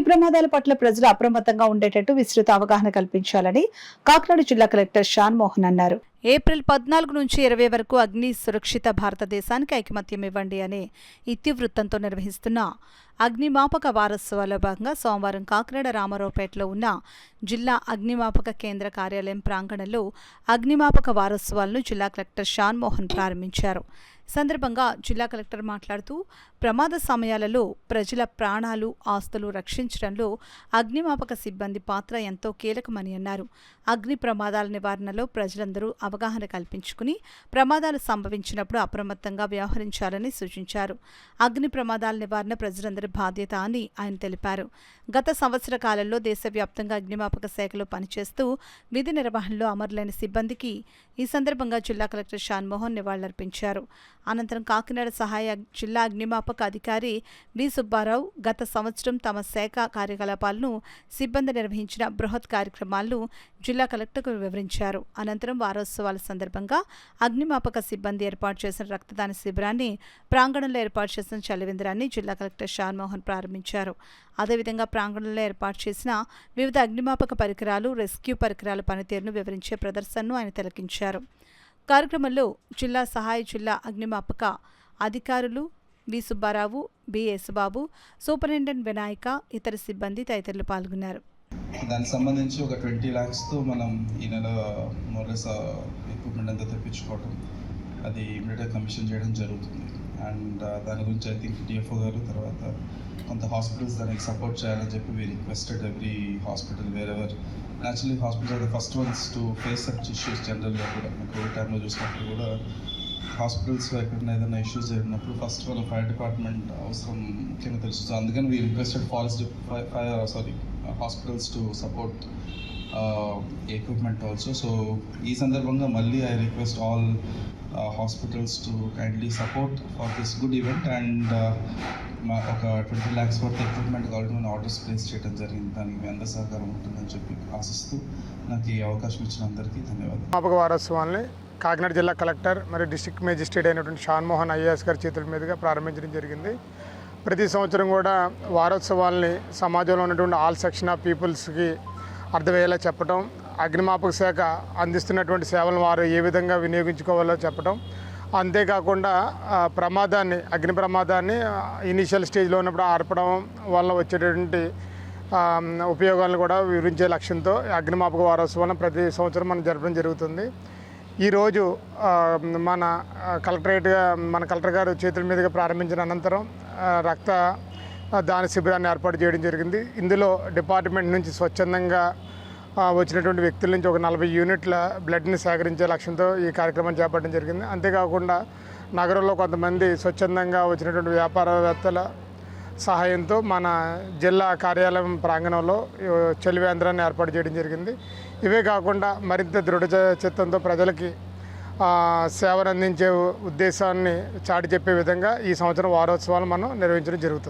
ప్రమాదాల పట్ల ప్రజలు అప్రమత్తంగా ఉండేటట్టు విస్తృత అవగాహన కల్పించాలని కాకినాడ జిల్లా కలెక్టర్ షాన్ మోహన్ అన్నారు. ఏప్రిల్ 14 నుంచి 20 వరకు అగ్ని సురక్షిత భారతదేశానికి ఐకమత్యం ఇవ్వండి అనే ఇతివృత్తంతో నిర్వహిస్తున్న అగ్నిమాపక వారోత్సవాల్లో భాగంగా సోమవారం కాకినాడ రామారావుపేటలో ఉన్న జిల్లా అగ్నిమాపక కేంద్ర కార్యాలయం ప్రాంగణంలో అగ్నిమాపక వారోత్సవాలను జిల్లా కలెక్టర్ షాన్ మోహన్ ప్రారంభించారు. సందర్భంగా జిల్లా కలెక్టర్ మాట్లాడుతూ ప్రమాద సమయాలలో ప్రజల ప్రాణాలు, ఆస్తులు రక్షించడంలో అగ్నిమాపక సిబ్బంది పాత్ర ఎంతో కీలకమని అన్నారు. అగ్ని ప్రమాదాల నివారణలో ప్రజలందరూ అవగాహన కల్పించుకుని ప్రమాదాలు సంభవించినప్పుడు అప్రమత్తంగా వ్యవహరించాలని సూచించారు. అగ్ని ప్రమాదాల నివారణ ప్రజలందరి బాధ్యత అని ఆయన తెలిపారు. గత సంవత్సర కాలంలో దేశవ్యాప్తంగా అగ్నిమాపక శాఖలో పనిచేస్తూ విధి నిర్వహణలో అమరులైన సిబ్బందికి ఈ సందర్భంగా జిల్లా కలెక్టర్ షాన్ మోహన్ నివాళులర్పించారు. అనంతరం కాకినాడ సహాయ జిల్లా అగ్నిమాపక అధికారి వి సుబ్బారావు గత సంవత్సరం తమ శాఖ కార్యకలాపాలను సిబ్బంది నిర్వహించిన బృహత్ కార్యక్రమాలను జిల్లా కలెక్టర్కు వివరించారు. అనంతరం వారోత్సవాల సందర్భంగా అగ్నిమాపక సిబ్బంది ఏర్పాటు చేసిన రక్తదాన శిబిరాన్ని, ప్రాంగణంలో ఏర్పాటు చేసిన చలివేంద్రాన్ని జిల్లా కలెక్టర్ షాన్ మోహన్ ప్రారంభించారు. అదేవిధంగా ప్రాంగణంలో ఏర్పాటు చేసిన వివిధ అగ్నిమాపక పరికరాలు, రెస్క్యూ పరికరాల పనితీరును వివరించే ప్రదర్శనను ఆయన తిలకించారు. కార్యక్రమంలో జిల్లా సహాయ జిల్లా అగ్నిమాపక అధికారులు వి సుబ్బారావు, బి యేసుబాబు, సూపరింటెండెంట్ వినాయక, ఇతర సిబ్బంది తదితరులు పాల్గొన్నారు. దానికి సంబంధించి ఒక 20 lakhsతో మనం ఈ నెల మోరస్ ఎక్విప్మెంట్ అంతా తెప్పించుకోవడం, అది ఇమీడియట్గా కమిషన్ చేయడం జరుగుతుంది. అండ్ దాని గురించి ఐ థింక్ డిఎఫ్ఓ గారు తర్వాత కొంత హాస్పిటల్స్ దానికి సపోర్ట్ చేయాలని చెప్పి we requested every hospital wherever. Actually hospitals are the first ones to face such issues. జనరల్గా కూడా కోవిడ్ టైంలో చూసినప్పుడు కూడా హాస్పిటల్స్లో ఎక్కడైనా ఏదైనా ఇష్యూస్ జరిగినప్పుడు ఫస్ట్ మన ఫైర్ డిపార్ట్మెంట్ అవసరం ముఖ్యంగా తెలుసు. సో అందుకని we requested hospitals to support equipment also. So ఈ సందర్భంగా మళ్ళీ I request all hospitals to kindly support for this good event. And ఒక 20 lakhs వర్త్ ఎక్విప్మెంట్ కావాలని మనం ఆర్డర్స్ ప్లేస్ చేయడం జరిగింది. దానికి మీ అందరి సహకారం ఉంటుందని చెప్పి ఆశిస్తూ నాకు ఈ అవకాశం ఇచ్చిన అందరికీ ధన్యవాదాలు. అగ్నిమాపక వారోత్సవాన్ని కాకినాడ జిల్లా కలెక్టర్ మరియు డిస్ట్రిక్ట్ మేజిస్ట్రేట్ అయినటువంటి షాన్ మోహన్ ఐఏఎస్ గారి చేతుల మీదుగా ప్రారంభించడం జరిగింది. ప్రతి సంవత్సరం కూడా వారోత్సవాల్ని సమాజంలో ఉన్నటువంటి ఆల్ సెక్షన్ ఆఫ్ పీపుల్స్కి అర్థమయ్యేలా చెప్పడం, అగ్నిమాపక శాఖ అందిస్తున్నటువంటి సేవలను వారు ఏ విధంగా వినియోగించుకోవాలో చెప్పడం, అంతేకాకుండా అగ్ని ప్రమాదాన్ని ఇనీషియల్ స్టేజ్లో ఉన్నప్పుడు ఆర్పడం వల్ల వచ్చేటటువంటి ఉపయోగాలను కూడా వివరించే లక్ష్యంతో అగ్నిమాపక వారోత్సవాలను ప్రతి సంవత్సరం మనం జరపడం జరుగుతుంది. ఈరోజు మన కలెక్టర్ గారు చేతుల మీదుగా ప్రారంభించిన అనంతరం రక్త దాన శిబిరాన్ని ఏర్పాటు చేయడం జరిగింది. ఇందులో డిపార్ట్మెంట్ నుంచి స్వచ్ఛందంగా వచ్చినటువంటి వ్యక్తుల నుంచి ఒక 40 యూనిట్ల బ్లడ్ని సేకరించే లక్ష్యంతో ఈ కార్యక్రమం చేపట్టడం జరిగింది. అంతేకాకుండా నగరంలో కొంతమంది స్వచ్ఛందంగా వచ్చినటువంటి వ్యాపారవేత్తల సహాయంతో మన జిల్లా కార్యాలయం ప్రాంగణంలో చలివేంద్రాన్ని ఏర్పాటు చేయడం జరిగింది. ఇవే కాకుండా మరింత దృఢ చిత్తంతో ప్రజలకి సేవను అందించే ఉద్దేశాన్ని చాటి చెప్పే విధంగా ఈ సంవత్సరం వారోత్సవాలు మనం నిర్వహించడం జరుగుతుంది.